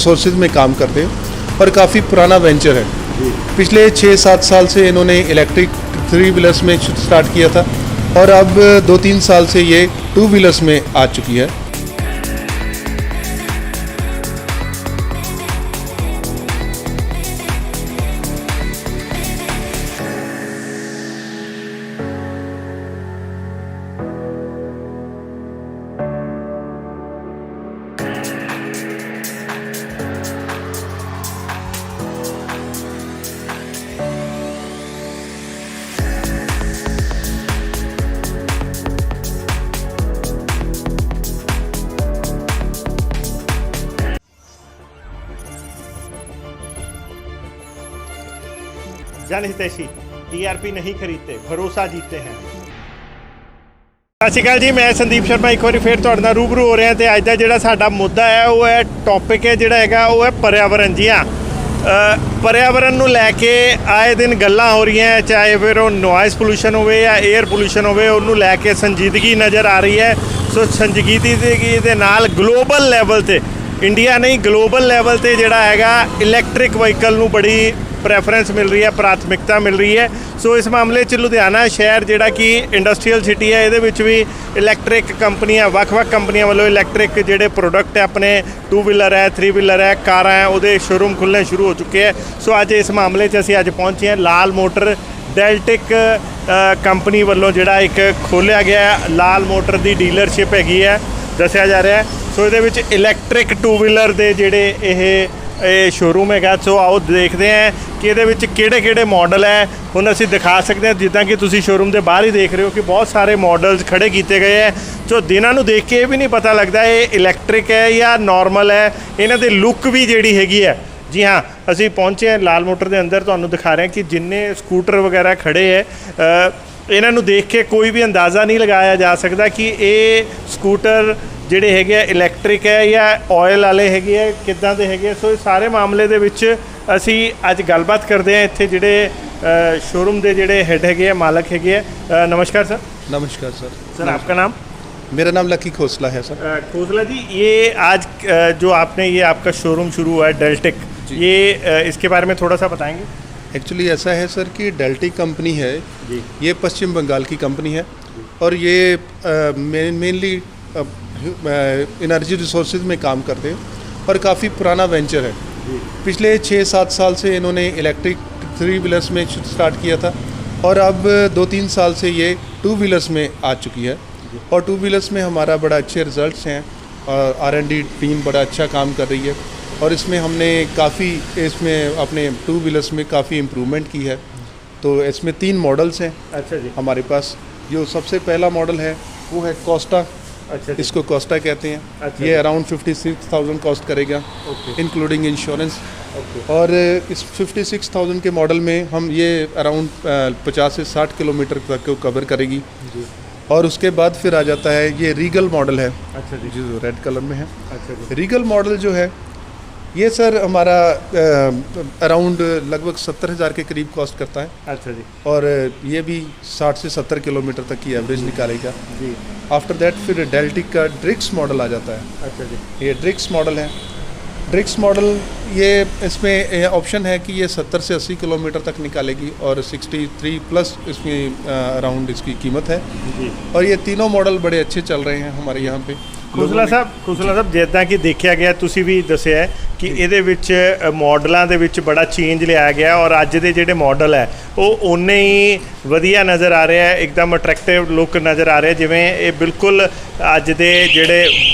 Resources में काम करते हैं और काफ़ी पुराना वेंचर है। पिछले 6-7 साल से इन्होंने इलेक्ट्रिक 3 व्हीलर्स में स्टार्ट किया था और अब 2-3 साल से ये 2 व्हीलर्स में आ चुकी है। जनहितैषी टीआरपी नहीं खरीदते, भरोसा जीतते हैं। ਸਤਿ ਸ਼੍ਰੀ ਅਕਾਲ ਜੀ, ਮੈਂ ਸੰਦੀਪ ਸ਼ਰਮਾ ਇੱਕ ਵਾਰੀ ਫਿਰ ਤੁਹਾਡੇ ਨਾਲ ਰੂਬਰੂ ਹੋ ਰਿਹਾ ਤੇ ਅੱਜ ਦਾ ਜਿਹੜਾ ਸਾਡਾ ਮੁੱਦਾ ਹੈ ਉਹ ਹੈ ਟੌਪਿਕ ਹੈ ਜਿਹੜਾ ਹੈਗਾ ਉਹ ਹੈ ਪਰਿਆਵਰਨ। ਜੀ ਹਾਂ, ਪਰਿਆਵਰਨ ਨੂੰ ਲੈ ਕੇ ਆਏ ਦਿਨ ਗੱਲਾਂ ਹੋ ਰਹੀਆਂ, ਚਾਹੇ ਫਿਰ ਉਹ ਨੋਇਸ ਪੋਲੂਸ਼ਨ ਹੋਵੇ ਜਾਂ 에ਅਰ ਪੋਲੂਸ਼ਨ ਹੋਵੇ, ਉਹਨੂੰ ਲੈ ਕੇ ਸੰਜੀਦਗੀ ਨਜ਼ਰ ਆ ਰਹੀ ਹੈ। ਸੋ ਸੰਜੀਦਗੀ ਦੇ ਨਾਲ ਗਲੋਬਲ ਲੈਵਲ ਤੇ, ਇੰਡੀਆ ਨਹੀਂ ਗਲੋਬਲ ਲੈਵਲ ਤੇ ਜਿਹੜਾ ਹੈਗਾ ਇਲੈਕਟ੍ਰਿਕ ਵਹੀਕਲ ਨੂੰ ਬੜੀ ਪ੍ਰੈਫਰੈਂਸ ਮਿਲ ਰਹੀ ਹੈ, ਪ੍ਰਾਥਮਿਕਤਾ ਮਿਲ ਰਹੀ ਹੈ। ਸੋ ਇਸ ਮਾਮਲੇ 'ਚ ਲੁਧਿਆਣਾ ਸ਼ਹਿਰ ਜਿਹੜਾ ਕਿ ਇੰਡਸਟਰੀਅਲ ਸਿਟੀ ਹੈ, ਇਹਦੇ ਵਿੱਚ ਵੀ ਇਲੈਕਟ੍ਰਿਕ ਕੰਪਨੀਆਂ, ਵੱਖ-ਵੱਖ ਕੰਪਨੀਆਂ ਵੱਲੋਂ ਇਲੈਕਟ੍ਰਿਕ ਜਿਹੜੇ ਪ੍ਰੋਡਕਟ ਹੈ, ਆਪਣੇ 2 ਵੀਲਰ ਹੈ, 3 ਵੀਲਰ ਹੈ, ਕਾਰਾਂ ਹੈ, ਉਹਦੇ ਸ਼ੋਰੂਮ ਖੁੱਲ੍ਹਣੇ ਸ਼ੁਰੂ ਹੋ ਚੁੱਕੇ ਹੈ। ਸੋ ਅੱਜ ਇਸ ਮਾਮਲੇ 'ਚ ਅਸੀਂ ਅੱਜ ਪਹੁੰਚੇ ਹਾਂ ਲਾਲ ਮੋਟਰ ਡੈਲਟਿਕ ਕੰਪਨੀ ਵੱਲੋਂ ਜਿਹੜਾ ਇੱਕ ਖੋਲ੍ਹਿਆ ਗਿਆ ਲਾਲ ਮੋਟਰ ਦੀ ਡੀਲਰਸ਼ਿਪ ਹੈਗੀ ਹੈ, ਦੱਸਿਆ ਜਾ ਰਿਹਾ। ਸੋ ਇਹਦੇ ਵਿੱਚ ਇਲੈਕਟ੍ਰਿਕ 2 ਵੀਲਰ ਦੇ ਜਿਹੜੇ ਇਹ ਸ਼ੋਰੂਮ ਹੈਗਾ। ਸੋ ਆਓ ਦੇਖਦੇ ਹਾਂ ਕਿ ਇਹਦੇ ਵਿੱਚ ਕਿਹੜੇ ਮਾਡਲ ਹੈ। ਹੁਣ ਅਸੀਂ ਦਿਖਾ ਸਕਦੇ ਹਾਂ, ਜਿੱਦਾਂ ਕਿ ਤੁਸੀਂ ਸ਼ੋਰੂਮ ਦੇ ਬਾਹਰ ਹੀ ਦੇਖ ਰਹੇ ਹੋ ਕਿ ਬਹੁਤ ਸਾਰੇ ਮਾਡਲਸ ਖੜੇ ਕੀਤੇ ਗਏ ਹੈ। ਸੋ ਦਿਨਾਂ ਨੂੰ ਦੇਖ ਕੇ ਇਹ ਵੀ ਨਹੀਂ ਪਤਾ ਲੱਗਦਾ ਇਹ ਇਲੈਕਟ੍ਰਿਕ ਹੈ ਜਾਂ ਨਾਰਮਲ ਹੈ। ਇਹਨਾਂ ਦੇ ਲੁੱਕ ਵੀ ਜਿਹੜੀ ਹੈਗੀ ਹੈ। ਜੀ ਹਾਂ, ਅਸੀਂ ਪਹੁੰਚੇ ਹਾਂ ਲਾਲ ਮੋਟਰ ਦੇ ਅੰਦਰ, ਤੁਹਾਨੂੰ ਦਿਖਾ ਰਹੇ ਹਾਂ ਕਿ ਜਿੰਨੇ ਸਕੂਟਰ ਵਗੈਰਾ ਖੜੇ ਹੈ, ਇਹਨਾਂ ਨੂੰ ਦੇਖ ਕੇ ਕੋਈ ਵੀ ਅੰਦਾਜ਼ਾ ਨਹੀਂ ਲਗਾਇਆ ਜਾ ਸਕਦਾ ਕਿ ਇਹ ਸਕੂਟਰ ਜਿਹੜੇ ਹੈਗੇ ਆ ਇਲੈਕਟ੍ਰਿਕ ਹੈ ਜਾਂ ਆਇਲ ਵਾਲੇ ਹੈਗੇ ਆ, ਕਿੱਦਾਂ ਦੇ ਹੈਗੇ। ਸੋ ਇਹ ਸਾਰੇ ਮਾਮਲੇ ਦੇ ਵਿੱਚ ਅਸੀਂ ਅੱਜ ਗੱਲਬਾਤ ਕਰਦੇ ਹਾਂ ਇੱਥੇ ਜਿਹੜੇ शोरूम ਦੇ ਜਿਹੜੇ हेड ਹੈਗੇ ਆ, मालक ਹੈਗੇ ਆ। नमस्कार सर। नमस्कार सर। सर आपका नाम? मेरा नाम लकी खोसला है सर। खोसला जी, ये आज जो आपने ये आपका शोरूम शुरू हुआ है डेल्टिक, ये इसके बारे में थोड़ा सा बताएंगे। एक्चुअली ऐसा है सर कि डेल्टिक कंपनी है जी, ये पश्चिम बंगाल की कंपनी है और ये मेनली एनर्जी रिसोर्सेज में काम करते हैं और काफ़ी पुराना वेंचर है। पिछले 6-7 साल से इन्होंने इलेक्ट्रिक 3 व्हीलर्स में स्टार्ट किया था और अब 2-3 साल से ये 2 व्हीलर्स में आ चुकी है और 2 व्हीलर्स में हमारा बड़ा अच्छे रिजल्ट्स हैं और R&D टीम बड़ा अच्छा काम कर रही है और इसमें हमने काफ़ी इसमें अपने 2 व्हीलर्स में काफ़ी इम्प्रूवमेंट की है। तो इसमें 3 मॉडल्स हैं। अच्छा जी। हमारे पास जो सबसे पहला मॉडल है वो है कोस्टा। अच्छा, इसको कोस्टा कहते हैं। अच्छा, ये अराउंड 56,000 कॉस्ट करेगा, इंक्लूडिंग इंश्योरेंस। और इस 56,000 के मॉडल में हम ये अराउंड 50 से 60 किलोमीटर तक को कवर करेगी जी। और उसके बाद फिर आ जाता है ये रीगल मॉडल है। अच्छा जी, जो रेड कलर में है। अच्छा जी। रीगल मॉडल जो है ये सर हमारा अराउंड लगभग 70,000 के करीब कॉस्ट करता है। अच्छा जी। और ये भी 60 से 70 किलोमीटर तक की एवरेज निकालेगा जी। आफ्टर दैट फिर डेल्टिक का ड्रिक्स मॉडल आ जाता है। अच्छा जी। ये ड्रिक्स मॉडल है। ड्रिक्स मॉडल ये इसमें ऑप्शन है कि ये 70 से 80 किलोमीटर तक निकालेगी और 63 प्लस इसमें अराउंड इसकी कीमत है जी। और ये तीनों मॉडल बड़े अच्छे चल रहे हैं हमारे यहाँ पे। ਖੋਸਲਾ ਸਾਹਿਬ, ਜਿੱਦਾਂ ਕਿ ਦੇਖਿਆ ਗਿਆ, ਤੁਸੀਂ ਵੀ ਦੱਸਿਆ ਹੈ ਕਿ ਇਹਦੇ ਵਿੱਚ ਮਾਡਲਾਂ ਦੇ ਵਿੱਚ ਬੜਾ ਚੇਂਜ ਲਿਆਇਆ ਗਿਆ ਔਰ ਅੱਜ ਦੇ ਜਿਹੜੇ ਮਾਡਲ ਹੈ ਉਹ ਓਨੇ ਹੀ ਵਧੀਆ ਨਜ਼ਰ ਆ ਰਿਹਾ ਹੈ, ਇੱਕਦਮ ਅਟਰੈਕਟਿਵ ਲੁੱਕ ਨਜ਼ਰ ਆ ਰਿਹਾ, ਜਿਵੇਂ ਇਹ ਬਿਲਕੁਲ ਅੱਜ ਦੇ ਜਿਹੜੇ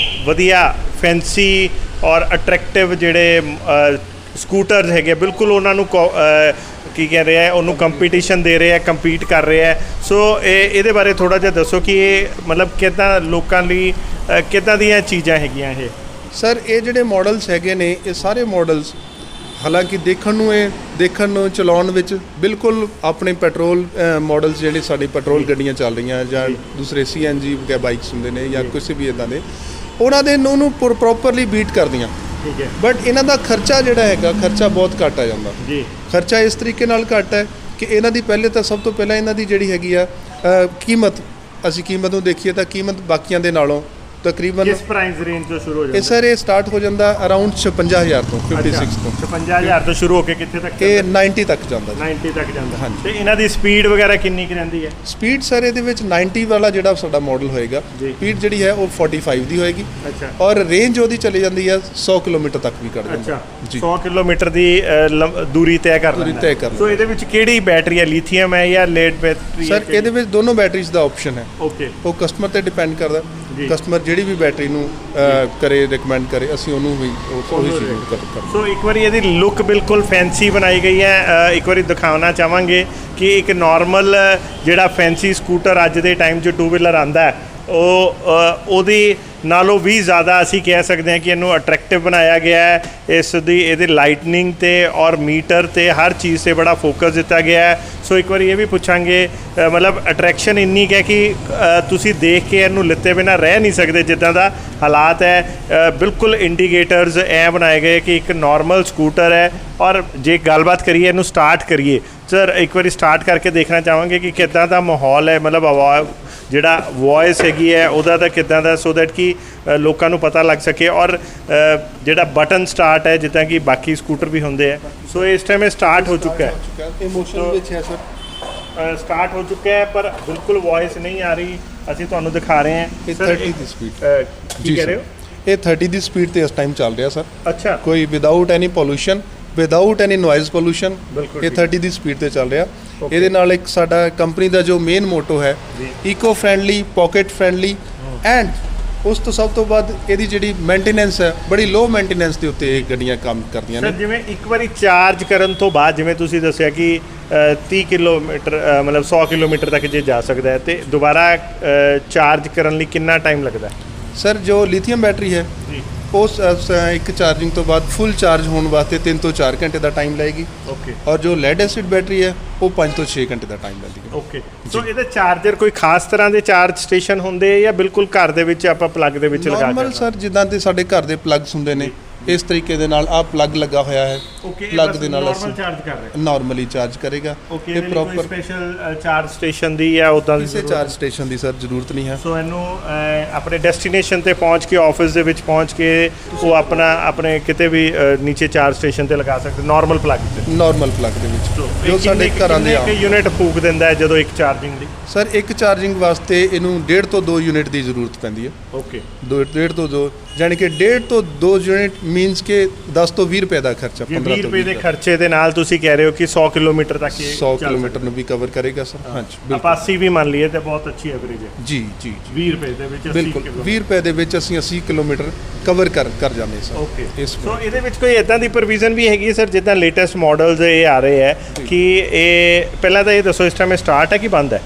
ਵਧੀਆ ਫੈਂਸੀ ਔਰ ਅਟਰੈਕਟਿਵ ਜਿਹੜੇ ਸਕੂਟਰ ਹੈਗੇ ਬਿਲਕੁਲ ਉਹਨਾਂ ਨੂੰ ਕੀ ਕਹਿ ਰਿਹਾ ਹੈ, ਉਹਨੂੰ ਕੰਪੀਟੀਸ਼ਨ ਦੇ ਰਿਹਾ, ਕੰਪੀਟ ਕਰ ਰਿਹਾ ਹੈ। ਸੋ ਇਹਦੇ ਬਾਰੇ ਥੋੜ੍ਹਾ ਜਿਹਾ ਦੱਸੋ ਕਿ ਇਹ ਮਤਲਬ ਕਿੱਦਾਂ ਲੋਕਾਂ ਲਈ ਕਿੱਦਾਂ ਦੀਆਂ ਚੀਜ਼ਾਂ ਹੈਗੀਆਂ ਇਹ। ਸਰ ਇਹ ਜਿਹੜੇ ਮਾਡਲਸ ਹੈਗੇ ਨੇ, ਇਹ ਸਾਰੇ ਮਾਡਲਸ ਹਾਲਾਂਕਿ ਦੇਖਣ ਨੂੰ ਚਲਾਉਣ ਵਿੱਚ ਬਿਲਕੁਲ ਆਪਣੇ ਪੈਟਰੋਲ ਮਾਡਲਸ ਜਿਹੜੇ ਸਾਡੇ ਪੈਟਰੋਲ ਗੱਡੀਆਂ ਚੱਲ ਰਹੀਆਂ ਜਾਂ ਦੂਸਰੇ CNG ਬਾਈਕਸ ਹੁੰਦੇ ਨੇ ਜਾਂ ਕਿਸੇ ਵੀ ਇੱਦਾਂ ਦੇ, ਉਹਨਾਂ ਦੇ ਨੂੰ ਪ੍ਰੋਪਰਲੀ ਬੀਟ ਕਰਦੀਆਂ। ਠੀਕ ਹੈ। ਬਟ ਇਹਨਾਂ ਦਾ ਖਰਚਾ ਜਿਹੜਾ ਹੈਗਾ, ਖਰਚਾ ਬਹੁਤ ਘੱਟ ਆ ਜਾਂਦਾ ਜੀ। ਖਰਚਾ ਇਸ ਤਰੀਕੇ ਨਾਲ ਘੱਟ ਹੈ ਕਿ ਇਹਨਾਂ ਦੀ ਪਹਿਲੇ ਤਾਂ ਸਭ ਤੋਂ ਪਹਿਲਾਂ ਇਹਨਾਂ ਦੀ ਜਿਹੜੀ ਹੈਗੀ ਆ ਕੀਮਤ, ਅਸੀਂ ਕੀਮਤ ਨੂੰ ਦੇਖੀਏ ਤਾਂ ਕੀਮਤ ਬਾਕੀਆਂ ਦੇ ਨਾਲੋਂ ਤਕਰੀਬਨ ਕਿਸ ਪ੍ਰਾਈਸ ਰੇਂਜ ਤੋਂ ਸ਼ੁਰੂ ਹੋ ਇਹ ਜਾਂਦਾ ਸਰ ਇਹ ਸਟਾਰਟ ਹੋ ਜਾਂਦਾ ਅਰਾਊਂਡ 56000 ਤੋਂ 56 ਤੋਂ 55000 ਤੋਂ ਸ਼ੁਰੂ ਹੋ ਕੇ ਕਿੱਥੇ ਤੱਕ ਇਹ 90 ਤੱਕ ਜਾਂਦਾ ਜੀ 90 ਤੱਕ ਜਾਂਦਾ ਹਾਂਜੀ। ਤੇ ਇਹਨਾਂ ਦੀ ਸਪੀਡ ਵਗੈਰਾ ਕਿੰਨੀ ਕੁ ਰਹਿੰਦੀ ਹੈ? ਸਪੀਡ ਸਰ ਇਹਦੇ ਵਿੱਚ 90 ਵਾਲਾ ਜਿਹੜਾ ਸਾਡਾ ਮਾਡਲ ਹੋਏਗਾ ਜੀ। ਸਪੀਡ ਜਿਹੜੀ ਹੈ ਉਹ 45 ਦੀ ਹੋਏਗੀ ਅੱਛਾ ਔਰ ਰੇਂਜ ਉਹਦੀ ਚਲੀ ਜਾਂਦੀ ਹੈ 100 ਕਿਲੋਮੀਟਰ ਤੱਕ ਵੀ ਕੱਢ ਜਾਂਦਾ ਅੱਛਾ ਜੀ 100 ਕਿਲੋਮੀਟਰ ਦੀ ਦੂਰੀ ਤੈਅ ਕਰ ਦੂਰੀ ਲੈਂਦਾ ਤੈਅ ਕਰ ਸੋ ਇਹਦੇ ਵਿੱਚ ਕਿਹੜੀ ਬੈਟਰੀ ਹੈ, ਲੀਥੀਅਮ ਹੈ ਜਾਂ ਲੈਡ ਬੈਟਰੀ ਸਰ ਇਹਦੇ ਵਿੱਚ ਦੋਨੋਂ ਬੈਟਰੀਜ਼ ਦਾ ਆਪਸ਼ਨ ਹੈ ਓਕੇ ਉਹ ਕਸਟਮਰ ਤੇ ਡਿਪੈਂਡ ਕਰਦਾ ਜੀ। ਕਸਟਮਰ ਜਿਹੜੀ ਵੀ ਬੈਟਰੀ ਨੂੰ ਕਰੇ ਰਿਕਮੈਂਡ ਕਰੇ ਅਸੀਂ ਉਹਨੂੰ ਵੀ ਉਹੀ ਚੀਜ਼ ਨੂੰ ਕਰਦੇ ਸੋ ਇੱਕ ਵਾਰੀ ਇਹਦੀ ਲੁੱਕ ਬਿਲਕੁਲ ਫੈਂਸੀ ਬਣਾਈ ਗਈ ਹੈ। ਇੱਕ ਵਾਰੀ ਦਿਖਾਉਣਾ ਚਾਹਾਂਗੇ ਕਿ ਇੱਕ ਨਾਰਮਲ ਜਿਹੜਾ ਫੈਂਸੀ ਸਕੂਟਰ ਅੱਜ ਦੇ ਟਾਈਮ 'ਚ 2 ਵੀਲਰ ਆਂਦਾ ਹੈ ਉਹਦੀ ਨਾਲੋਂ ਵੀ ਜ਼ਿਆਦਾ ਅਸੀਂ ਕਹਿ ਸਕਦੇ ਹਾਂ ਕਿ ਇਹਨੂੰ ਅਟਰੈਕਟਿਵ ਬਣਾਇਆ ਗਿਆ ਹੈ। ਇਹਦੇ ਲਾਈਟਨਿੰਗ ਤੇ ਔਰ ਮੀਟਰ ਤੇ ਹਰ ਚੀਜ਼ ਤੇ ਬੜਾ ਫੋਕਸ ਦਿੱਤਾ ਗਿਆ ਹੈ। ਸੋ ਇੱਕ ਵਾਰੀ ਇਹ ਵੀ ਪੁੱਛਾਂਗੇ ਮਤਲਬ ਅਟਰੈਕਸ਼ਨ ਇੰਨੀ ਕੁ ਹੈ ਕਿ ਤੁਸੀਂ ਦੇਖ ਕੇ ਇਹਨੂੰ ਲਿੱਤੇ ਬਿਨਾਂ ਰਹਿ ਨਹੀਂ ਸਕਦੇ ਜਿੱਦਾਂ ਦਾ ਹਾਲਾਤ ਹੈ। ਬਿਲਕੁਲ ਇੰਡੀਕੇਟਰਸ ਐ ਬਣਾਏ ਗਏ ਕਿ ਇੱਕ ਨਾਰਮਲ ਸਕੂਟਰ ਹੈ। ਔਰ ਜੇ ਗੱਲਬਾਤ ਕਰੀਏ ਇਹਨੂੰ ਸਟਾਰਟ ਕਰੀਏ ਸਰ ਇੱਕ ਵਾਰੀ ਸਟਾਰਟ ਕਰਕੇ ਦੇਖਣਾ ਚਾਹਾਂਗੇ ਕਿ ਕਿੱਦਾਂ ਦਾ ਮਾਹੌਲ ਹੈ, ਮਤਲਬ ਆਵਾਜ਼ ਜਿਹੜਾ ਵੌਇਸ ਹੈਗੀ ਹੈ ਉਹਦਾ ਤਾਂ ਕਿੱਦਾਂ ਦਾ, ਸੋ ਦੈਟ ਕਿ ਲੋਕਾਂ ਨੂੰ ਪਤਾ ਲੱਗ ਸਕੇ। ਔਰ ਜਿਹੜਾ ਬਟਨ ਸਟਾਰਟ ਹੈ ਜਿੱਦਾਂ ਕਿ ਬਾਕੀ ਸਕੂਟਰ ਵੀ ਹੁੰਦੇ ਹੈ, ਸੋ ਇਸ ਟਾਈਮ ਇਹ ਸਟਾਰਟ ਹੋ ਚੁੱਕਾ ਹੈ। ਇਮੋਸ਼ਨ ਵਿੱਚ ਹੈ ਸਰ ਸਟਾਰਟ ਹੋ ਚੁੱਕਾ ਹੈ ਪਰ ਬਿਲਕੁਲ ਵੌਇਸ ਨਹੀਂ ਆ ਰਹੀ। ਅਸੀਂ ਤੁਹਾਨੂੰ ਦਿਖਾ ਰਹੇ ਹਾਂ ਇਹ Sir, 30 ਦੀ ਸਪੀਡ ਕੀ ਕਹਿ ਰਹੇ ਹੋ? ਇਹ 30 ਦੀ ਸਪੀਡ ਤੇ ਇਸ ਟਾਈਮ ਚੱਲ ਰਿਹਾ ਸਰ ਅੱਛਾ ਕੋਈ without any pollution without any noise pollution ਬਿਲਕੁਲ ਇਹ ਠੀਕ। 30 ਦੀ ਸਪੀਡ ਤੇ ਚੱਲ ਰਿਹਾ ਇਹਦੇ ਨਾਲ ਇੱਕ ਸਾਡਾ ਕੰਪਨੀ ਦਾ ਜੋ ਮੇਨ ਮੋਟੋ ਹੈ eco friendly pocket friendly and ਉਸ ਤੋਂ ਸਭ ਤੋਂ ਵੱਧ ਇਹਦੀ ਜਿਹੜੀ ਮੇਨਟੇਨੈਂਸ ਹੈ ਬੜੀ ਲੋ ਮੇਨਟੇਨੈਂਸ ਦੇ ਉੱਤੇ ਇਹ ਗੱਡੀਆਂ ਕੰਮ ਕਰਦੀਆਂ ਸਰ ਨੇ ਜਿਵੇਂ ਇੱਕ ਵਾਰੀ ਚਾਰਜ ਕਰਨ ਤੋਂ ਬਾਅਦ ਜਿਵੇਂ ਤੁਸੀਂ ਦੱਸਿਆ ਕਿ 30 ਕਿਲੋਮੀਟਰ ਮਤਲਬ 100 ਕਿਲੋਮੀਟਰ ਤੱਕ ਜੇ ਜਾ ਸਕਦਾ ਹੈ ਤੇ ਦੁਬਾਰਾ ਚਾਰਜ ਕਰਨ ਲਈ ਕਿੰਨਾ ਟਾਈਮ ਲੱਗਦਾ ਹੈ? ਸਰ ਜੋ ਲਿਥੀਅਮ ਬੈਟਰੀ ਹੈ ਜੀ ਉਸ ਇੱਕ ਚਾਰਜਿੰਗ ਤੋਂ ਬਾਅਦ ਫੁੱਲ ਚਾਰਜ ਹੋਣ ਵਾਸਤੇ 3 ਤੋਂ 4 ਘੰਟੇ ਦਾ ਟਾਈਮ ਲਏਗੀ ਓਕੇ ਔਰ ਜੋ ਲੈਡ ਐਸਿਡ ਬੈਟਰੀ ਹੈ ਉਹ 5 ਤੋਂ 6 ਘੰਟੇ ਦਾ ਟਾਈਮ ਲੈਂਦੀ ਹੈ ਓਕੇ ਸੋ ਇਹਦੇ ਚਾਰਜਰ ਕੋਈ ਖਾਸ ਤਰ੍ਹਾਂ ਦੇ ਚਾਰਜ ਸਟੇਸ਼ਨ ਹੁੰਦੇ ਜਾਂ ਬਿਲਕੁਲ ਘਰ ਦੇ ਵਿੱਚ ਆਪਾਂ ਪਲੱਗ ਦੇ ਵਿੱਚ ਲਗਾ ਨਾਰਮਲ ਕੇ ਸਰ ਜਿੱਦਾਂ ਦੇ ਸਾਡੇ ਘਰ ਦੇ ਪਲੱਗਸ ਹੁੰਦੇ ਨੇ ਇਸ ਤਰੀਕੇ ਦੇ ਨਾਲ ਆਹ ਪਲੱਗ ਲੱਗਾ ਹੋਇਆ ਹੈ ਓਕੇ ਪਲੱਗ ਦੇ ਨਾਲ ਨਾਰਮਲ ਅਸੀਂ ਚਾਰਜ ਕਰ ਰਹੇ ਨਾਰਮਲੀ ਚਾਰਜ ਕਰੇਗਾ ਓਕੇ ਇਹ ਕੋਈ ਪ੍ਰੋਪਰ ਸਪੈਸ਼ਲ ਚਾਰਜ ਸਟੇਸ਼ਨ ਦੀ ਜਾਂ ਉਦਾਂ ਦੀ ਕਿਸੇ ਜ਼ਰੂਰਤ? ਚਾਰਜ ਸਟੇਸ਼ਨ ਦੀ ਸਰ ਜ਼ਰੂਰਤ ਨਹੀਂ ਹੈ ਸੋ ਇਹਨੂੰ ਆਪਣੇ ਡੈਸਟੀਨੇਸ਼ਨ ਤੇ ਪਹੁੰਚ ਕੇ ਆਫਿਸ ਦੇ ਵਿੱਚ ਪਹੁੰਚ ਕੇ ਉਹ ਆਪਣੇ ਕਿਤੇ ਵੀ ਨੀਚੇ ਚਾਰਜ ਸਟੇਸ਼ਨ ਤੇ ਲਗਾ ਸਕਦੇ ਨਾਰਮਲ ਪਲੱਗ ਤੇ ਨਾਰਮਲ ਪਲੱਗ ਦੇ ਵਿੱਚ ਜੋ ਸਾਡੇ ਘਰਾਂ ਦੇ ਆ ਯੂਨਿਟ ਫੂਕ ਦਿੰਦਾ ਹੈ ਜਦੋਂ ਇੱਕ ਚਾਰਜਿੰਗ ਦੀ? ਸਰ ਇੱਕ ਚਾਰਜਿੰਗ ਵਾਸਤੇ ਇਹਨੂੰ 1.5 ਤੋਂ 2 ਯੂਨਿਟ ਦੀ ਜ਼ਰੂਰਤ ਪੈਂਦੀ ਹੈ ਓਕੇ 1.5 ਤੋਂ 2 ਯਾਨੀ ਕਿ 1.5 ਤੋਂ 2 ਯੂਨਿਟ ਮੀਨਸ ਕਿ 10 ਤੋਂ 20 ਰੁਪਏ ਦਾ ਖਰਚਾ ਜੇ 15 20 ਤੋਂ ਰੁਪਏ 20 ਦੇ ਖਰਚੇ ਦੇ ਨਾਲ ਤੁਸੀਂ ਕਹਿ ਰਹੇ ਹੋ ਕਿ 100 ਕਿਲੋਮੀਟਰ ਤੱਕ ਇਹ 100 ਕਿਲੋਮੀਟਰ ਨੂੰ ਵੀ ਕਵਰ ਕਰੇਗਾ ਸਰ ਹਾਂਜੀ ਬਿਲਕੁਲ ਆਪਾਂ 80 ਵੀ ਮੰਨ ਲਈਏ ਤੇ ਬਹੁਤ ਅੱਛੀ ਐਵਰੇਜ ਹੈ ਜੀ ਜੀ 20 ਰੁਪਏ ਦੇ ਵਿੱਚ 80 ਬਿਲਕੁਲ 20 ਰੁਪਏ ਦੇ ਵਿੱਚ ਅਸੀਂ 80 ਕਿਲੋਮੀਟਰ ਕਵਰ ਕਰ ਜਾਂਦੇ ਸਰ ਓਕੇ ਇਸ ਸੋ ਇਹਦੇ ਵਿੱਚ ਕੋਈ ਇਦਾਂ ਦੀ ਪ੍ਰੋਵੀਜ਼ਨ ਵੀ ਹੈਗੀ ਹੈ ਸਰ ਜਿੱਦਾਂ ਲੇਟੈਸਟ ਮਾਡਲਸ ਇਹ ਆ ਰਹੇ ਹੈ ਕਿ ਇਹ ਪਹਿਲਾਂ ਤਾਂ ਇਹ ਦੱਸੋ ਇਸ ਟਾਈਮ ਇਹ ਸਟਾਰਟ ਹੈ ਕਿ ਬੰਦ ਹੈ?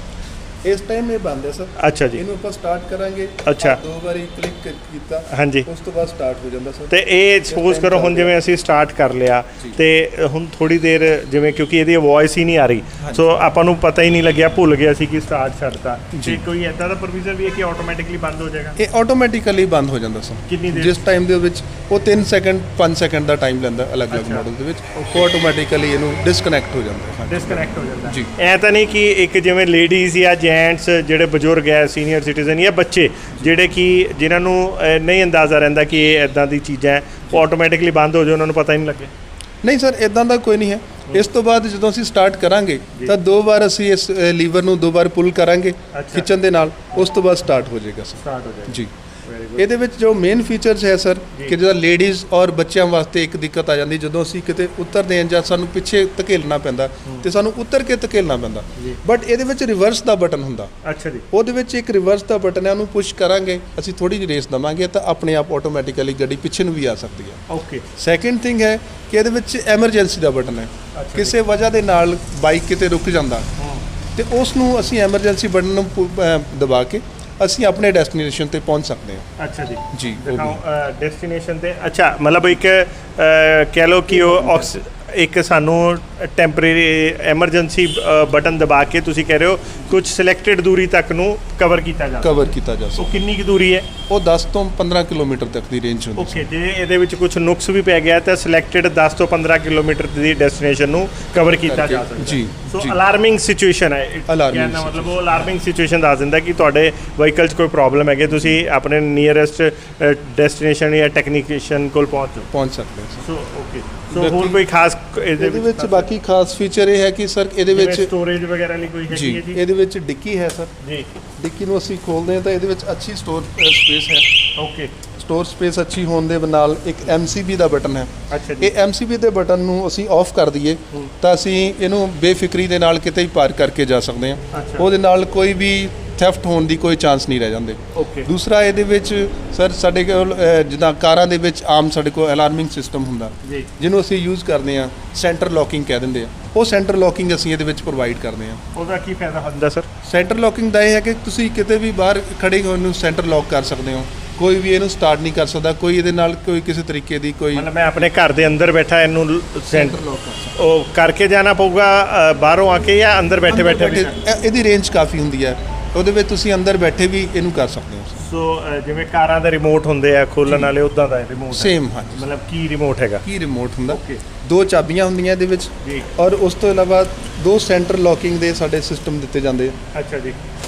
ਇਸ ਟਾਈਮ ਇਹ ਬੰਦ ਹੈ ਸਰ ਅੱਛਾ ਜੀ ਇਹਨੂੰ ਆਪਾਂ ਸਟਾਰਟ ਕਰਾਂਗੇ ਅੱਛਾ। ਦੋ ਵਾਰੀ ਕਲਿੱਕ ਕੀਤਾ ਹਾਂਜੀ ਉਸ ਤੋਂ ਬਾਅਦ ਸਟਾਰਟ ਹੋ ਜਾਂਦਾ ਸਰ ਤੇ ਇਹ ਸਪੋਜ਼ ਕਰੋ ਹੁਣ ਜਿਵੇਂ ਅਸੀਂ ਸਟਾਰਟ ਕਰ ਲਿਆ ਤੇ ਹੁਣ ਥੋੜੀ ਦੇਰ ਜਿਵੇਂ ਕਿਉਂਕਿ ਇਹਦੀ ਵੌਇਸ ਹੀ ਨਹੀਂ ਆ ਰਹੀ ਸੋ ਆਪਾਂ ਨੂੰ ਪਤਾ ਹੀ ਨਹੀਂ ਲੱਗਿਆ ਭੁੱਲ ਗਿਆ ਸੀ ਕਿ ਸਟਾਰਟ ਛੱਡਤਾ ਤੇ ਕੋਈ ਇਦਾਂ ਦਾ ਪ੍ਰੋਵੀਜ਼ਨ ਵੀ ਹੈ ਕਿ ਆਟੋਮੈਟਿਕਲੀ ਬੰਦ ਹੋ ਜਾਏਗਾ? ਇਹ ਆਟੋਮੈਟਿਕਲੀ ਬੰਦ ਹੋ ਜਾਂਦਾ ਸਰ ਕਿੰਨੀ ਦੇਰ? ਜਿਸ ਟਾਈਮ ਦੇ ਵਿੱਚ ਉਹ 3 ਸੈਕਿੰਡ 5 ਸੈਕਿੰਡ ਦਾ ਟਾਈਮ ਲੈਂਦਾ ਅਲੱਗ-ਅਲੱਗ ਮਾਡਲ ਦੇ ਵਿੱਚ ਉਹ ਆਟੋਮੈਟਿਕਲੀ ਇਹਨੂੰ ਡਿਸਕਨੈਕਟ ਹੋ ਜਾਂਦਾ ਹੈ ਡਿਸਕਨੈਕਟ ਹੋ ਜਾਂਦਾ ਜੀ। ਐ ਤਾਂ ਨਹੀਂ ਕਿ ਇੱਕ ਜਿਵੇਂ ਲੇਡੀਜ਼ ਜਾਂ ਜੈਂਟਸ ਜਿਹੜੇ ਬਜ਼ੁਰਗ ਹੈ ਸੀਨੀਅਰ ਸਿਟੀਜ਼ਨ ਜਾਂ ਬੱਚੇ ਜਿਹੜੇ ਕਿ ਜਿਨ੍ਹਾਂ ਨੂੰ ਨਹੀਂ ਅੰਦਾਜ਼ਾ ਰਹਿੰਦਾ ਕਿ ਇਹ ਇਦਾਂ ਦੀ ਚੀਜ਼ਾਂ ਹੈ ਉਹ ਆਟੋਮੈਟਿਕਲੀ ਬੰਦ ਹੋ ਜਾਏ ਉਹਨਾਂ ਨੂੰ ਪਤਾ ਹੀ ਨਹੀਂ ਲੱਗੇ? ਨਹੀਂ ਸਰ ਇਦਾਂ ਦਾ ਕੋਈ ਨਹੀਂ ਹੈ ਇਸ ਤੋਂ ਬਾਅਦ ਜਦੋਂ ਅਸੀਂ ਸਟਾਰਟ ਕਰਾਂਗੇ ਤਾਂ 2 ਵਾਰ ਅਸੀਂ ਇਸ ਲੀਵਰ ਨੂੰ 2 ਵਾਰ ਪੁੱਲ ਕਰਾਂਗੇ ਖਿੱਚਣ ਦੇ ਨਾਲ ਉਸ ਤੋਂ ਬਾਅਦ ਸਟਾਰਟ ਹੋ ਜਾਏਗਾ ਸਰ ਸਟਾਰਟ ਹੋ ਜਾਏ ਜੀ ਇਹਦੇ ਵਿੱਚ ਜੋ ਮੇਨ ਫੀਚਰਸ ਹੈ ਸਰ ਕਿ ਜਿਹੜਾ ਲੇਡੀਜ਼ ਔਰ ਬੱਚਿਆਂ ਵਾਸਤੇ ਇੱਕ ਦਿੱਕਤ ਆ ਜਾਂਦੀ ਜਦੋਂ ਅਸੀਂ ਕਿਤੇ ਉਤਰਦੇ ਹਾਂ ਜਾਂ ਸਾਨੂੰ ਪਿੱਛੇ ਧਕੇਲਣਾ ਪੈਂਦਾ ਤੇ ਸਾਨੂੰ ਉਤਰ ਕੇ ਧਕੇਲਣਾ ਪੈਂਦਾ ਬਟ ਇਹਦੇ ਵਿੱਚ ਰਿਵਰਸ ਦਾ ਬਟਨ ਹੁੰਦਾ ਅੱਛਾ ਜੀ ਉਹਦੇ ਵਿੱਚ ਇੱਕ ਰਿਵਰਸ ਦਾ ਬਟਨ ਹੈ ਉਹਨੂੰ ਪੁਸ਼ ਕਰਾਂਗੇ ਅਸੀਂ ਥੋੜੀ ਜਿਹੀ ਰੇਸ ਦਵਾਂਗੇ ਤਾਂ ਆਪਣੇ ਆਪ ਆਟੋਮੈਟਿਕਲੀ ਗੱਡੀ ਪਿੱਛੇ ਨੂੰ ਵੀ ਆ ਸਕਦੀ ਹੈ ਓਕੇ ਸੈਕਿੰਡ ਥਿੰਗ ਹੈ ਕਿ ਇਹਦੇ ਵਿੱਚ ਐਮਰਜੈਂਸੀ ਦਾ ਬਟਨ ਹੈ ਕਿਸੇ ਵਜ੍ਹਾ ਦੇ ਨਾਲ ਬਾਈਕ ਕਿਤੇ ਰੁਕ ਜਾਂਦਾ ਤੇ ਉਸ ਨੂੰ ਅਸੀਂ ਐਮਰਜੈਂਸੀ ਬਟਨ ਨੂੰ ਦਬਾ ਕੇ ਅਸੀਂ ਆਪਣੇ ਡੈਸਟੀਨੇਸ਼ਨ ਤੇ ਪਹੁੰਚ ਸਕਦੇ ਹਾਂ ਅੱਛਾ ਜੀ ਜੀ ਦਿਖਾਓ ਡੈਸਟੀਨੇਸ਼ਨ ਤੇ ਅੱਛਾ ਮਤਲਬ ਇੱਕ ਕਹਿ ਲਓ ਕਿ ਉਹ ਇੱਕ ਸਾਨੂੰ ਟੈਂਪਰੇਰੀ ਐਮਰਜੈਂਸੀ ਬਟਨ ਦਬਾ ਕੇ ਤੁਸੀਂ ਕਹਿ ਰਹੇ ਹੋ ਕੁਝ ਸਿਲੈਕਟਡ ਦੂਰੀ ਤੱਕ ਨੂੰ ਕਵਰ ਕੀਤਾ ਜਾ ਸਕਦਾ। ਕਵਰ ਕੀਤਾ ਜਾ ਸਕਦਾ। ਉਹ ਕਿੰਨੀ ਕੁ ਦੂਰੀ ਹੈ? ਉਹ 10 ਤੋਂ 15 ਕਿਲੋਮੀਟਰ ਤੱਕ ਦੀ ਰੇਂਜ ਹੁੰਦੀ ਓਕੇ, ਜੇ ਇਹਦੇ ਵਿੱਚ ਕੁਝ ਨੁਕਸ ਵੀ ਪੈ ਗਿਆ ਤਾਂ ਸਿਲੈਕਟਡ 10 ਤੋਂ 15 ਕਿਲੋਮੀਟਰ ਦੀ ਡੈਸਟੀਨੇਸ਼ਨ ਨੂੰ ਕਵਰ ਕੀਤਾ ਜਾ ਸਕਦਾ। ਜੀ ਸੋ ਜੀ। ਅਲਾਰਮਿੰਗ ਸਿਚੁਏਸ਼ਨ ਹੈ। Alarming ਕਹਿਣ ਦਾ ਮਤਲਬ ਉਹ ਅਲਾਰਮਿੰਗ ਸਿਚੁਏਸ਼ਨ ਦੱਸ ਦਿੰਦਾ ਕਿ ਤੁਹਾਡੇ ਵਹੀਕਲ 'ਚ ਕੋਈ ਪ੍ਰੋਬਲਮ ਹੈਗੀ, ਤੁਸੀਂ ਆਪਣੇ ਨੀਅਰੈਸਟ ਡੈਸਟੀਨੇਸ਼ਨ ਜਾਂ ਟੈਕਨੀਸ਼ੀਅਨ ਕੋਲ ਪਹੁੰਚ ਸਕਦੇ ਹਾਂ ਸਰ। ਸੋ ਓਕੇ, ਸੋ ਹੋਰ ਕੋਈ ਖਾਸ ਇਹਦੇ ਵਿੱਚ ਬਾਕੀ ਖਾਸ ਫੀਚਰ ਇਹ ਹੈ ਕਿ ਸਰ ਇਹਦੇ ਵਿੱਚ ਸਟੋਰੇਜ ਵਗੈਰਾ ਲਈ ਕੋਈ ਹੈਗੀ ਜੀ ਹੈ ਜੀ? ਇਹਦੇ ਵਿੱਚ ਡਿੱਕੀ ਹੈ ਸਰ। ਜੀ ਡਿੱਕੀ ਨੂੰ ਅਸੀਂ ਖੋਲਦੇ ਹਾਂ ਤਾਂ ਇਹਦੇ ਵਿੱਚ ਅੱਛੀ ਸਟੋਰ ਸਪੇਸ ਹੈ। ਓਕੇ, ਸਟੋਰ ਸਪੇਸ ਅੱਛੀ ਹੋਣ ਦੇ ਨਾਲ ਇੱਕ MCB ਦਾ ਬਟਨ ਹੈ। ਅੱਛਾ ਜੀ। ਇਹ MCB ਦੇ ਬਟਨ ਨੂੰ ਅਸੀਂ ਆਫ ਕਰ ਦਈਏ ਤਾਂ ਅਸੀਂ ਇਹਨੂੰ ਬੇਫਿਕਰੀ ਦੇ ਨਾਲ ਕਿਤੇ ਵੀ ਪਾਰਕ ਕਰਕੇ ਜਾ ਸਕਦੇ ਹਾਂ। ਅੱਛਾ। ਉਹਦੇ ਨਾਲ ਕੋਈ ਵੀ ਥੈਫਟ ਹੋਣ ਦੀ ਕੋਈ ਚਾਂਸ ਨਹੀਂ ਰਹਿ ਜਾਂਦੇ। ਓਕੇ, ਦੂਸਰਾ ਇਹਦੇ ਵਿੱਚ ਸਰ ਸਾਡੇ ਕੋਲ ਜਿੱਦਾਂ ਕਾਰਾਂ ਦੇ ਵਿੱਚ ਆਮ ਸਾਡੇ ਕੋਲ ਅਲਾਰਮਿੰਗ ਸਿਸਟਮ ਹੁੰਦਾ ਜੀ, ਜਿਹਨੂੰ ਅਸੀਂ ਯੂਜ਼ ਕਰਦੇ ਹਾਂ, ਸੈਂਟਰ ਲੌਕਿੰਗ ਕਹਿ ਦਿੰਦੇ ਆ। ਉਹ ਸੈਂਟਰ ਲੌਕਿੰਗ ਅਸੀਂ ਇਹਦੇ ਵਿੱਚ ਪ੍ਰੋਵਾਈਡ ਕਰਦੇ ਹਾਂ। ਉਹਦਾ ਕੀ ਫਾਇਦਾ ਹੁੰਦਾ ਸਰ? ਸੈਂਟਰ ਲੌਕਿੰਗ ਦਾ ਇਹ ਹੈ ਕਿ ਤੁਸੀਂ ਕਿਤੇ ਵੀ ਬਾਹਰ ਖੜੇ ਹੋ ਨੂੰ ਸੈਂਟਰ ਲੌਕ ਕਰ ਸਕਦੇ ਹੋ। ਕੋਈ ਵੀ ਇਹਨੂੰ ਸਟਾਰਟ ਨਹੀਂ ਕਰ ਸਕਦਾ, ਕੋਈ ਇਹਦੇ ਨਾਲ ਕੋਈ ਕਿਸੇ ਤਰੀਕੇ ਦੀ ਕੋਈ ਮਤਲਬ ਮੈਂ ਆਪਣੇ ਘਰ ਦੇ ਅੰਦਰ ਬੈਠਾ ਇਹਨੂੰ ਸੈਂਟਰ ਲੌਕ ਕਰ ਸਕਦਾ। ਉਹ ਕਰਕੇ ਜਾਣਾ ਪਊਗਾ ਬਾਹਰੋਂ ਆ ਕੇ, ਜਾਂ ਅੰਦਰ ਬੈਠੇ ਬੈਠੇ? ਇਹਦੀ ਰੇਂਜ ਕਾਫੀ ਹੁੰਦੀ ਹੈ, ਉਹਦੇ ਵਿੱਚ ਤੁਸੀਂ ਅੰਦਰ ਬੈਠੇ ਵੀ ਇਹਨੂੰ ਕਰ ਸਕਦੇ ਹੋ। ਸੋ ਜਿਵੇਂ ਕਾਰਾਂ ਦੇ ਰਿਮੋਟ ਹੁੰਦੇ ਆ ਖੋਲਣ ਵਾਲੇ, ਉਦਾਂ ਦਾ ਰਿਮੋਟ ਸੇਮ ਹਾਂਜੀ। ਮਤਲਬ ਕੀ ਰਿਮੋਟ ਹੈਗਾ? ਕੀ ਰਿਮੋਟ ਹੁੰਦਾ? ਓਕੇ, 2 ਚਾਬੀਆਂ ਹੁੰਦੀਆਂ ਇਹਦੇ ਵਿੱਚ ਜੀ। ਔਰ ਉਸ ਤੋਂ ਇਲਾਵਾ 2 ਸੈਂਟਰ ਲੌਕਿੰਗ ਦੇ ਸਾਡੇ ਸਿਸਟਮ ਦਿੱਤੇ ਜਾਂਦੇ ਆ। ਅੱਛਾ ਜੀ,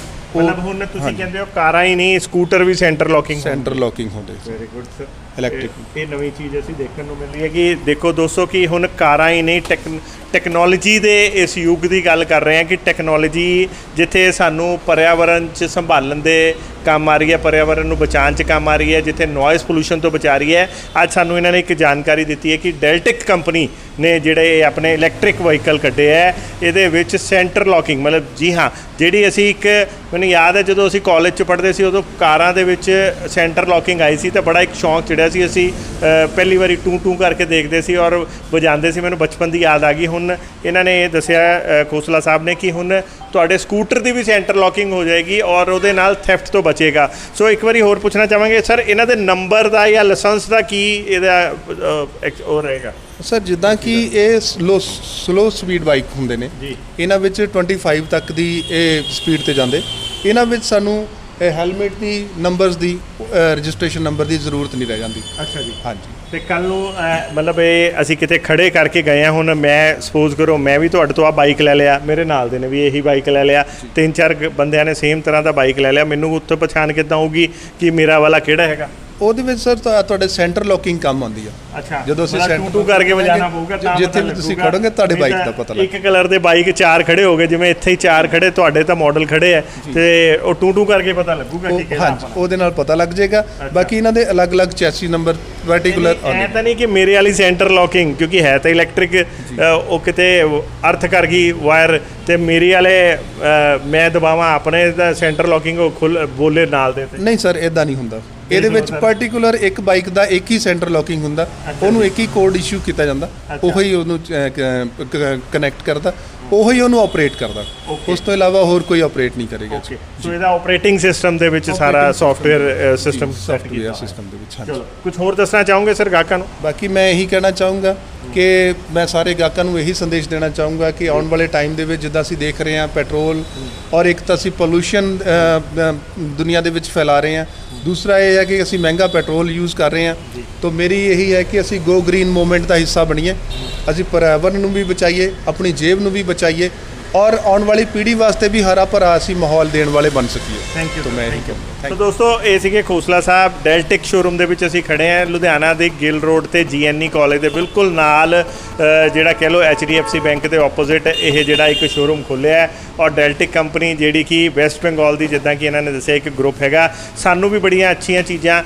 ਮਤਲਬ ਹੁਣ ਤੁਸੀਂ ਕਹਿੰਦੇ ਹੋ ਕਾਰਾਂ ਹੀ ਨਹੀਂ, ਸਕੂਟਰ ਵੀ ਸੈਂਟਰ ਲੌਕਿੰਗ? ਸੈਂਟਰ ਲੌਕਿੰਗ ਹੁੰਦੇ ਵੈਰੀ ਗੁੱਡ ਸਰ। ਇਲੈਕਟ੍ਰਿਕ। ਇਹ ਨਵੀਂ ਚੀਜ਼ ਅਸੀਂ ਦੇਖਣ ਨੂੰ ਮਿਲ ਰਹੀ ਹੈ ਕਿ ਦੇਖੋ ਦੋਸਤੋ ਕਿ ਹੁਣ ਕਾਰਾਂ ਹੀ ਨਹੀਂ, ਟੈਕਨੋਲੋਜੀ ਦੇ ਇਸ ਯੁੱਗ ਦੀ ਗੱਲ ਕਰ ਰਹੇ ਹਾਂ ਕਿ ਟੈਕਨੋਲੋਜੀ ਜਿੱਥੇ ਸਾਨੂੰ ਪਰਿਆਵਰਨ 'ਚ ਸੰਭਾਲਣ ਦੇ ਕੰਮ ਆ ਰਹੀ ਹੈ, ਪਰਿਆਵਰਨ ਨੂੰ ਬਚਾਉਣ 'ਚ ਕੰਮ ਆ ਰਹੀ ਹੈ, ਜਿੱਥੇ ਨੋਇਜ਼ ਪੋਲੂਸ਼ਨ ਤੋਂ ਬਚਾ ਰਹੀ ਹੈ। ਅੱਜ ਸਾਨੂੰ ਇਹਨਾਂ ਨੇ ਇੱਕ ਜਾਣਕਾਰੀ ਦਿੱਤੀ ਹੈ ਕਿ ਡੈਲਟਿਕ ਕੰਪਨੀ ਨੇ ਜਿਹੜੇ ਆਪਣੇ ਇਲੈਕਟ੍ਰਿਕ ਵਹੀਕਲ ਕੱਢੇ ਹੈ, ਇਹਦੇ ਵਿੱਚ ਸੈਂਟਰ ਲੌਕਿੰਗ, ਮਤਲਬ ਜੀ ਹਾਂ, ਜਿਹੜੀ ਅਸੀਂ ਇੱਕ ਮੈਨੂੰ ਯਾਦ ਹੈ ਜਦੋਂ ਅਸੀਂ ਕਾਲਜ 'ਚ ਪੜ੍ਹਦੇ ਸੀ ਉਦੋਂ ਕਾਰਾਂ ਦੇ ਵਿੱਚ ਸੈਂਟਰ ਲੌਕਿੰਗ ਆਈ ਸੀ ਤਾਂ ਬੜਾ ਇੱਕ ਸ਼ੌਂਕ ਚੜਿਆ ਸੀ। ਅਸੀਂ ਪਹਿਲੀ ਵਾਰੀ ਟੂ ਕਰਕੇ ਦੇਖਦੇ ਸੀ ਔਰ ਵਜਾਉਂਦੇ ਸੀ। ਮੈਨੂੰ ਬਚਪਨ ਦੀ ਯਾਦ ਆ ਗਈ। ਹੁਣ ਇਹਨਾਂ ਨੇ ਇਹ ਦੱਸਿਆ ਖੋਸਲਾ ਸਾਹਿਬ ਨੇ ਕਿ ਹੁਣ ਤੁਹਾਡੇ ਸਕੂਟਰ ਦੀ ਵੀ ਸੈਂਟਰ ਲੌਕਿੰਗ ਹੋ ਜਾਏਗੀ ਔਰ ਉਹਦੇ ਨਾਲ ਥੈਫਟ ਤੋਂ ਬਚੇਗਾ। ਸੋ ਇੱਕ ਵਾਰੀ ਹੋਰ ਪੁੱਛਣਾ ਚਾਹਾਂਗੇ ਸਰ, ਇਹਨਾਂ ਦੇ ਨੰਬਰ ਦਾ ਜਾਂ ਲਾਇਸੈਂਸ ਦਾ ਕੀ ਇਹਦਾ ਉਹ ਰਹੇਗਾ? ਸਰ ਜਿੱਦਾਂ ਕਿ ਇਹ ਸਲੋ ਸਪੀਡ ਬਾਈਕ ਹੁੰਦੇ ਨੇ ਜੀ, ਇਹਨਾਂ ਵਿੱਚ 25 ਤੱਕ ਦੀ ਇਹ ਸਪੀਡ ਤੇ ਜਾਂਦੇ। ਇਹਨਾਂ ਵਿੱਚ ਸਾਨੂੰ ਹੈਲਮਟ ਦੀ ਨੰਬਰਸ ਦੀ ਰਜਿਸਟ੍ਰੇਸ਼ਨ ਨੰਬਰ ਦੀ ਜ਼ਰੂਰਤ ਨਹੀਂ ਰਹਿ ਜਾਂਦੀ। ਅੱਛਾ ਜੀ। ਹਾਂਜੀ। ਤੇ ਕੱਲ ਨੂੰ ਮਤਲਬ ਇਹ ਅਸੀਂ ਕਿਤੇ ਖੜੇ ਕਰਕੇ ਗਏ ਹਾਂ, ਹੁਣ ਮੈਂ ਸਪੋਜ਼ ਕਰੋ ਮੈਂ ਵੀ ਤੁਹਾਡੇ ਤੋਂ ਆ ਬਾਈਕ ਲੈ ਲਿਆ, ਮੇਰੇ ਨਾਲ ਦੇ ਨੇ ਵੀ ਇਹੀ ਬਾਈਕ ਲੈ ਲਿਆ, 3-4 ਬੰਦਿਆਂ ਨੇ ਸੇਮ ਤਰ੍ਹਾਂ ਦਾ ਬਾਈਕ ਲੈ ਲਿਆ, ਮੈਨੂੰ ਉੱਥੇ ਪਛਾਣ ਕਿੱਦਾਂ ਹੋਊਗੀ ਕਿ ਮੇਰਾ ਵਾਲਾ ਕਿਹੜਾ ਹੈਗਾ? ਉਹਦੇ ਵਿੱਚ ਸਰ ਤੁਹਾਡੇ ਸੈਂਟਰ ਲੌਕਿੰਗ ਕੰਮ ਆਉਂਦੀ ਆ। ਅੱਛਾ, ਜਦੋਂ ਅਸੀਂ ਟੂ ਕਰਕੇ ਵਜਾਣਾ ਪਊਗਾ ਤਾਂ ਜਿੱਥੇ ਵੀ ਤੁਸੀਂ ਖੜੋਗੇ ਤੁਹਾਡੇ ਬਾਈਕ ਦਾ ਪਤਾ ਲੱਗ। ਇੱਕ ਕਲਰ ਦੇ ਬਾਈਕ 4 ਖੜੇ ਹੋਗੇ, ਜਿਵੇਂ ਇੱਥੇ ਹੀ 4 ਖੜੇ ਤੁਹਾਡੇ ਤਾਂ ਮਾਡਲ ਖੜੇ ਆ ਤੇ ਉਹ ਟੂ ਕਰਕੇ ਪਤਾ ਲੱਗੂਗਾ ਕਿ ਕਿਹੜਾ? ਹਾਂਜੀ, ਉਹਦੇ ਨਾਲ ਪਤਾ ਲੱਗ ਜਾਏਗਾ। ਬਾਕੀ ਇਹਨਾਂ ਦੇ ਅਲੱਗ-ਅਲੱਗ ਚੈਸੀ ਨੰਬਰ ਪਾਰਟਿਕੂਲਰ ਐ ਤਾਂ ਨਹੀਂ ਕਿ ਮੇਰੇ ਵਾਲੀ ਸੈਂਟਰ ਲੌਕਿੰਗ, ਕਿਉਂਕਿ ਹੈ ਤਾਂ ਇਲੈਕਟ੍ਰਿਕ, ਉਹ ਕਿਤੇ ਅਰਥ ਕਰ ਗਈ ਵਾਇਰ ਤੇ ਮੇਰੀ ਵਾਲੇ ਮੈਂ ਦਬਾਵਾਂ ਆਪਣੇ ਦਾ ਸੈਂਟਰ ਲੌਕਿੰਗ ਉਹ ਖੁੱਲ ਬੋਲੇ ਨਾਲ ਦੇ ਤੇ? ਨਹੀਂ ਸਰ, ਇਦਾਂ ਨਹੀਂ ਹੁੰਦਾ। ਇਹਦੇ ਵਿੱਚ ਪਾਰਟਿਕੂਲਰ ਇੱਕ ਬਾਈਕ ਦਾ ਇੱਕ ਹੀ ਸੈਂਟਰ ਲੌਕਿੰਗ ਹੁੰਦਾ, ਉਹਨੂੰ ਇੱਕ ਹੀ ਕੋਡ ਇਸ਼ੂ ਕੀਤਾ ਜਾਂਦਾ, ਉਹੀ ਉਹਨੂੰ ਕਨੈਕਟ ਕਰਦਾ, ਉਹੀ ਉਹਨੂੰ ਆਪਰੇਟ ਕਰਦਾ। ਉਸ ਤੋਂ ਇਲਾਵਾ ਹੋਰ ਕੋਈ ਆਪਰੇਟ ਨਹੀਂ ਕਰੇਗਾ। ਸੋ ਇਹਦਾ ਆਪਰੇਟਿੰਗ ਸਿਸਟਮ ਦੇ ਵਿੱਚ ਸਾਰਾ ਸੌਫਟਵੇਅਰ ਸਿਸਟਮ ਸੌਫਟਵੇਅਰ ਸਿਸਟਮ ਦੇ ਵਿੱਚ। ਹਾਂਜੀ। ਚਲੋ ਕੁਝ ਹੋਰ ਦੱਸਣਾ ਚਾਹੋਗੇ ਸਰ ਗਾਹਕਾਂ ਨੂੰ? ਬਾਕੀ ਮੈਂ ਇਹੀ ਕਹਿਣਾ ਚਾਹੂੰਗਾ ਕਿ ਮੈਂ ਸਾਰੇ ਗਾਹਕਾਂ ਨੂੰ ਇਹੀ ਸੰਦੇਸ਼ ਦੇਣਾ ਚਾਹੂੰਗਾ ਕਿ ਆਉਣ ਵਾਲੇ ਟਾਈਮ ਦੇ ਵਿੱਚ ਜਿੱਦਾਂ ਅਸੀਂ ਦੇਖ ਰਹੇ ਹਾਂ ਪੈਟਰੋਲ ਔਰ ਇੱਕ ਤਾਂ ਅਸੀਂ ਪੋਲੂਸ਼ਨ ਦੁਨੀਆ ਦੇ ਵਿੱਚ ਫੈਲਾ ਰਹੇ ਹਾਂ, ਦੂਸਰਾ ਇਹ ਹੈ ਕਿ ਅਸੀਂ ਮਹਿੰਗਾ ਪੈਟਰੋਲ ਯੂਜ਼ ਕਰ ਰਹੇ ਹਾਂ। ਤਾਂ ਮੇਰੀ ਇਹੀ ਹੈ ਕਿ ਅਸੀਂ ਗੋ ਗ੍ਰੀਨ ਮੂਵਮੈਂਟ ਦਾ ਹਿੱਸਾ ਬਣੀਏ, ਅਸੀਂ ਪਰਿਆਵਰਨ ਨੂੰ ਵੀ ਬਚਾਈਏ, ਆਪਣੀ ਜੇਬ ਨੂੰ ਵੀ ਬਚਾਈਏ ਔਰ ਆਉਣ ਵਾਲੀ ਪੀੜ੍ਹੀ ਵਾਸਤੇ ਵੀ ਹਰਾ ਭਰਾ ਅਸੀਂ ਮਾਹੌਲ ਦੇਣ ਵਾਲੇ ਬਣ ਸਕੀਏ। Thank you. ਤਾਂ ਮੈਂ ਸੋ ਦੋਸਤੋ ਇਹ ਸੀਗੇ ਖੋਸਲਾ ਸਾਹਿਬ। ਡੈਲਟਿਕ ਸ਼ੋਰੂਮ ਦੇ ਵਿੱਚ ਅਸੀਂ ਖੜੇ ਹਾਂ ਲੁਧਿਆਣਾ ਦੇ ਗਿੱਲ ਰੋਡ ਤੇ GNE ਕਾਲਜ ਦੇ ਬਿਲਕੁਲ ਨਾਲ, ਜਿਹੜਾ ਕਹਿ ਲਓ HDFC ਬੈਂਕ ਦੇ ਆਪੋਜ਼ਿਟ ਇਹ ਜਿਹੜਾ ਇੱਕ ਸ਼ੋਰੂਮ ਖੋਲ੍ਹਿਆ ਹੈ। ਔਰ ਡੈਲਟਿਕ ਕੰਪਨੀ ਜਿਹੜੀ ਕਿ ਵੈਸਟ ਬੰਗਾਲ ਦੀ, ਜਿੱਦਾਂ ਕਿ ਇਹਨਾਂ ਨੇ ਦੱਸਿਆ, ਇੱਕ ਗਰੁੱਪ ਹੈਗਾ। ਸਾਨੂੰ ਵੀ ਬੜੀਆਂ ਅੱਛੀਆਂ ਚੀਜ਼ਾਂ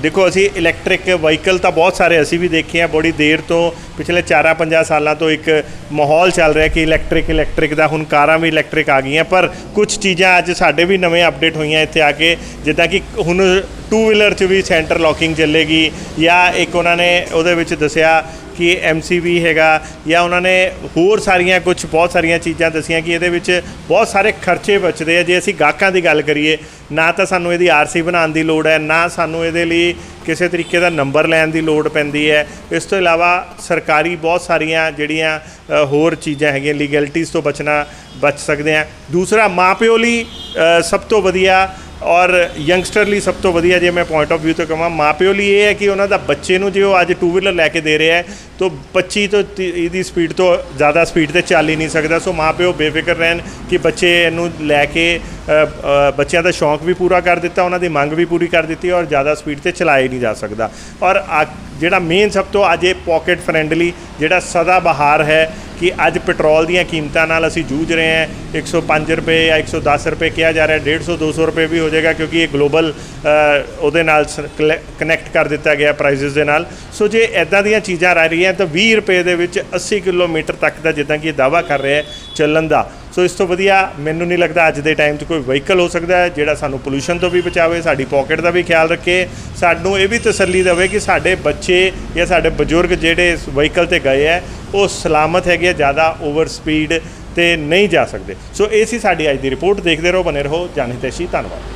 ਦੇਖੋ, ਅਸੀਂ ਇਲੈਕਟ੍ਰਿਕ ਵਹੀਕਲ ਤਾਂ ਬਹੁਤ ਸਾਰੇ ਅਸੀਂ ਵੀ ਦੇਖੇ ਆ। ਬੜੀ ਦੇਰ ਤੋਂ ਪਿਛਲੇ 4-5 ਸਾਲਾਂ ਤੋਂ ਇੱਕ ਮਾਹੌਲ ਚੱਲ ਰਿਹਾ ਕਿ ਇਲੈਕਟ੍ਰਿਕ ਦਾ, ਹੁਣ ਕਾਰਾਂ ਵੀ ਇਲੈਕਟ੍ਰਿਕ ਆ ਗਈਆਂ। ਪਰ ਕੁਝ ਚੀਜ਼ਾਂ ਅੱਜ ਸਾਡੇ ਵੀ ਨਵੇਂ ਅਪਡੇਟ ਹੋਈਆਂ ਇੱਥੇ ਆ ਕੇ, ਜਿੱਦਾਂ ਕਿ ਹੁਣ 2 ਵੀਲਰ 'ਚ ਵੀ ਸੈਂਟਰ ਲੌਕਿੰਗ ਚੱਲੇਗੀ, ਜਾਂ ਇੱਕ ਉਹਨਾਂ ਨੇ ਉਹਦੇ ਵਿੱਚ ਦੱਸਿਆ ਕਿ MCV ਹੈਗਾ ਜਾਂ ਉਹਨਾਂ ਨੇ ਹੋਰ ਸਾਰੀਆਂ ਕੁਝ ਬਹੁਤ ਸਾਰੀਆਂ ਚੀਜ਼ਾਂ ਦੱਸੀਆਂ ਕਿ ਇਹਦੇ ਵਿੱਚ ਬਹੁਤ ਸਾਰੇ ਖਰਚੇ ਬਚਦੇ ਆ। ਜੇ ਅਸੀਂ ਗਾਹਕਾਂ ਦੀ ਗੱਲ ਕਰੀਏ, ਨਾ ਤਾਂ ਸਾਨੂੰ ਇਹਦੀ RC ਬਣਾਉਣ ਦੀ ਲੋੜ ਹੈ, ਨਾ ਸਾਨੂੰ ਇਹਦੇ ਲਈ ਕਿਸੇ ਤਰੀਕੇ ਦਾ ਨੰਬਰ ਲੈਣ ਦੀ ਲੋੜ ਪੈਂਦੀ ਹੈ। ਇਸ ਤੋਂ ਇਲਾਵਾ ਸਰਕਾਰੀ ਬਹੁਤ ਸਾਰੀਆਂ ਜਿਹੜੀਆਂ ਹੋਰ ਚੀਜ਼ਾਂ ਹੈਗੀਆਂ, ਲੀਗੈਲਿਟੀਜ਼ ਤੋਂ ਬਚ ਸਕਦੇ ਆ। ਦੂਸਰਾ, ਮਾਂ ਪਿਓ ਲਈ ਸਭ ਤੋਂ ਵਧੀਆ ਔਰ ਯੰਗਸਟਰ ਲਈ ਸਭ ਤੋਂ ਵਧੀਆ, ਜੇ ਮੈਂ ਪੁਆਇੰਟ ਆਫ ਵਿਊ ਤੋਂ ਕਹਾਂ, ਮਾਂ ਪਿਓ ਲਈ ਇਹ ਹੈ ਕਿ ਉਹਨਾਂ ਦਾ ਬੱਚੇ ਨੂੰ ਜੇ ਉਹ ਅੱਜ 2 ਵੀਲਰ ਲੈ ਕੇ ਦੇ ਰਿਹਾ ਹੈ ਤਾਂ 25 ਤੋਂ 30 ਦੀ ਸਪੀਡ ਤੋਂ ਜ਼ਿਆਦਾ ਸਪੀਡ ਤੇ ਚੱਲ ਹੀ ਨਹੀਂ ਸਕਦਾ। ਸੋ ਮਾਂ ਪਿਓ ਬੇਫਿਕਰ ਰਹਿਣ ਕਿ ਬੱਚੇ ਇਹਨੂੰ ਲੈ ਕੇ ਬੱਚਿਆਂ ਦਾ ਸ਼ੌਂਕ ਵੀ ਪੂਰਾ ਕਰ ਦਿੱਤਾ, ਉਹਨਾਂ ਦੀ ਮੰਗ ਵੀ ਪੂਰੀ ਕਰ ਦਿੱਤੀ ਔਰ ਜ਼ਿਆਦਾ ਸਪੀਡ ਤੇ ਚਲਾਇਆ ਹੀ ਨਹੀਂ ਜਾ ਸਕਦਾ। ਔਰ ਜਿਹੜਾ ਮੇਨ ਸਭ ਤੋਂ ਅੱਜ ਇਹ ਪੋਕਟ ਫਰੈਂਡਲੀ ਜਿਹੜਾ ਸਦਾ ਬਹਾਰ ਹੈ ਕਿ ਅੱਜ ਪੈਟਰੋਲ ਦੀਆਂ ਕੀਮਤਾਂ ਨਾਲ ਅਸੀਂ ਜੂਝ ਰਹੇ ਹਾਂ। 105 ਰੁਪਏ ਜਾਂ 110 ਰੁਪਏ ਕਿਹਾ ਜਾ ਰਿਹਾ, 150-200 ਰੁਪਏ ਵੀ ਹੋ ਜਾਏਗਾ ਕਿਉਂਕਿ ਇਹ ਗਲੋਬਲ ਉਹਦੇ ਨਾਲ ਕਨੈਕਟ ਕਰ ਦਿੱਤਾ ਗਿਆ ਪ੍ਰਾਈਸਿਸ ਦੇ ਨਾਲ। ਸੋ ਜੇ ਇੱਦਾਂ ਦੀਆਂ ਚੀਜ਼ਾਂ ਰਹਿ ਰਹੀਆਂ ਤਾਂ 20 ਰੁਪਏ ਦੇ ਵਿੱਚ 80 ਕਿਲੋਮੀਟਰ ਤੱਕ ਦਾ ਜਿੱਦਾਂ ਕਿ ਦਾਅਵਾ ਕਰ ਰਿਹਾ ਚੱਲਣ ਦਾ, ਸੋ ਇਸ ਤੋਂ ਵਧੀਆ ਮੈਨੂੰ ਨਹੀਂ ਲੱਗਦਾ ਅੱਜ ਦੇ ਟਾਈਮ 'ਚ ਕੋਈ ਵਹੀਕਲ ਹੋ ਸਕਦਾ ਹੈ ਜਿਹੜਾ ਸਾਨੂੰ ਪੋਲੂਸ਼ਨ ਤੋਂ ਵੀ ਬਚਾਵੇ, ਸਾਡੀ ਪੋਕਟ ਦਾ ਵੀ ਖਿਆਲ ਰੱਖੇ, ਸਾਨੂੰ ਇਹ ਵੀ ਤਸੱਲੀ ਦੇਵੇ ਕਿ ਸਾਡੇ ਬੱਚੇ ਜਾਂ ਸਾਡੇ ਬਜ਼ੁਰਗ ਜਿਹੜੇ ਇਸ ਵਹੀਕਲ 'ਤੇ ਗਏ ਹੈ ਉਹ ਸਲਾਮਤ ਹੈਗੇ, ਜ਼ਿਆਦਾ ਓਵਰ ਸਪੀਡ ਤੇ ਨਹੀਂ ਜਾ ਸਕਦੇ। ਸੋ ਇਹ ਸੀ ਸਾਡੀ ਅੱਜ ਦੀ ਰਿਪੋर्ट। ਦੇਖਦੇ ਰਹੋ, बने रहो जाने तैशी। धन्यवाद।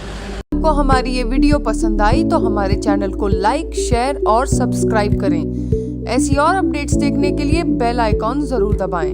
आपको हमारी ये वीडियो पसंद आई तो हमारे चैनल को लाइक, शेयर और सब्सक्राइब करें। ऐसी और अपडेट्स देखने के लिए बेल आइकॉन जरूर दबाएं।